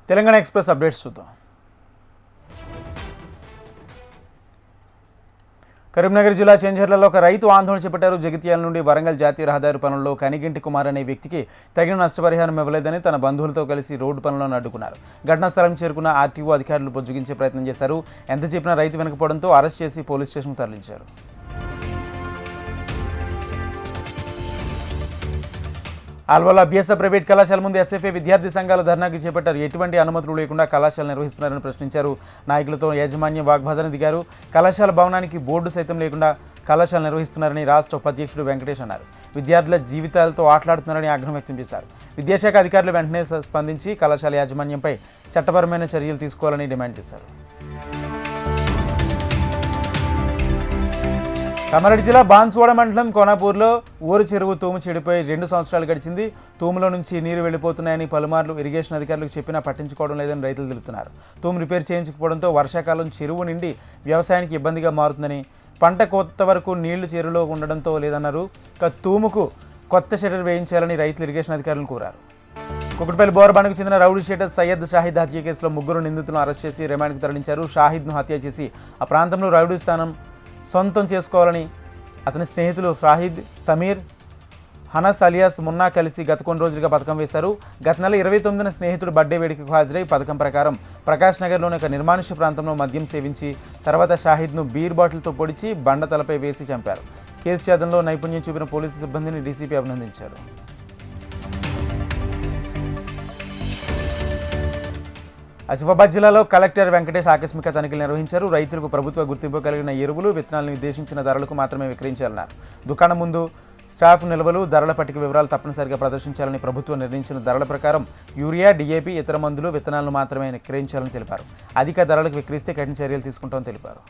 Telangana express updates చూద్దాం. కరీంనగర్ జిల్లా చెంచర్లలో ఒక రైతు ఆందోళన చేపట్టారు. జగిత్యాల నుండి వరంగల్ జాతీయ రహదారి పనుల్లో కనిగింటి కుమార్ అనే వ్యక్తికి తగిన నష్టపరిహారం ఇవ్వలేదని తన బంధువులతో కలిసి రోడ్డు పనులను అడ్డుకున్నారు. ఘటనా స్థలానికి చేరుకున్న ఆర్టీఓ అధికారులు బుజ్జగించే ప్రయత్నం చేశారు. ఎంత చెప్పినా రైతు వెనకపోవడంతో అరెస్ట్ చేసి పోలీస్ స్టేషన్కు తరలించారు. ఆల్వాల బీఎస్ఎఫ్ ప్రైవేట్ కళాశాల ముందు ఎస్ఎఫ్ఐ విద్యార్థి సంఘాలు ధర్నాకి చేపట్టారు. ఎటువంటి అనుమతులు లేకుండా కళాశాల నిర్వహిస్తున్నారని ప్రశ్నించారు. నాయకులతో యాజమాన్యం వాగ్వాదాన్ని దిగారు. కళాశాల భవనానికి బోర్డు సైతం లేకుండా కళాశాల నిర్వహిస్తున్నారని రాష్ట్ర ఉపాధ్యక్షుడు వెంకటేష్ అన్నారు. విద్యార్థుల జీవితాలతో ఆటలాడుతున్నారని ఆగ్రహం వ్యక్తం చేశారు. విద్యాశాఖ అధికారులు వెంటనే స్పందించి కళాశాల యాజమాన్యంపై చట్టపరమైన చర్యలు తీసుకోవాలని డిమాండ్ చేశారు. కామారెడ్డి జిల్లా బాన్సువాడ మండలం కోనాపూర్లో ఊరు చెరువు తూము చెడిపోయి 2 సంవత్సరాలు గడిచింది. తూములో నుంచి నీరు వెళ్ళిపోతున్నాయని పలుమార్లు ఇరిగేషన్ అధికారులకు చెప్పినా పట్టించుకోవడం లేదని రైతులు తెలుపుతున్నారు. తూము రిపేర్ చేయించకపోవడంతో వర్షాకాలం చెరువు నిండి వ్యవసాయానికి ఇబ్బందిగా మారుతుందని, పంట కోత వరకు నీళ్లు చెరువులో ఉండడంతో లేదన్నారు. తూముకు కొత్త షెటర్ వేయించాలని రైతులు ఇరిగేషన్ అధికారులను కోరారు. కుకట్పల్లి బోరబానికి చెందిన రౌడీ షీటర్ సయ్యద్ షాహిద్ హత్య కేసులో 3 నిందితులను అరెస్ట్ చేసి రిమాండ్కు తరలించారు. షాహిద్ను హత్య చేసి ఆ ప్రాంతంలో రౌడీ స్థానం సొంతం చేసుకోవాలని అతని స్నేహితులు షాహిద్, సమీర్, హనస్ అలియాస్ మున్నా కలిసి గత కొన్ని రోజులుగా పథకం వేశారు. గత నెల 29న స్నేహితుడు బర్త్డే వేడుకకు హాజరై పథకం ప్రకారం ప్రకాష్ నగర్లోని ఒక నిర్మానుష్య ప్రాంతంలో మద్యం సేవించి తర్వాత షాహిద్ను బీర్ బాటిల్తో పొడిచి బండ తలపై వేసి చంపారు. కేసు ఛేదంలో నైపుణ్యం చూపిన పోలీసు సిబ్బందిని డీసీపీ అభినందించారు. ఆసిఫాబాద్ జిల్లాలో కలెక్టర్ వెంకటేష్ ఆకస్మిక తనిఖీలు నిర్వహించారు. రైతులకు ప్రభుత్వ గుర్తింపు కలిగిన ఎరువులు, విత్తనాలను నిర్దేశించిన ధరలకు మాత్రమే విక్రయించాలన్నారు. దుకాణం ముందు స్టాఫ్ నిల్వలు, ధరల పట్టిక వివరాలు తప్పనిసరిగా ప్రదర్శించాలని ప్రభుత్వం నిర్ణయించిన ధరల ప్రకారం యూరియా, డీఏపీ, ఇతర మందులు, విత్తనాలను మాత్రమే విక్రయించాలని తెలిపారు. అధిక ధరలకు విక్రయిస్తే కఠిన చర్యలు తీసుకుంటామని తెలిపారు.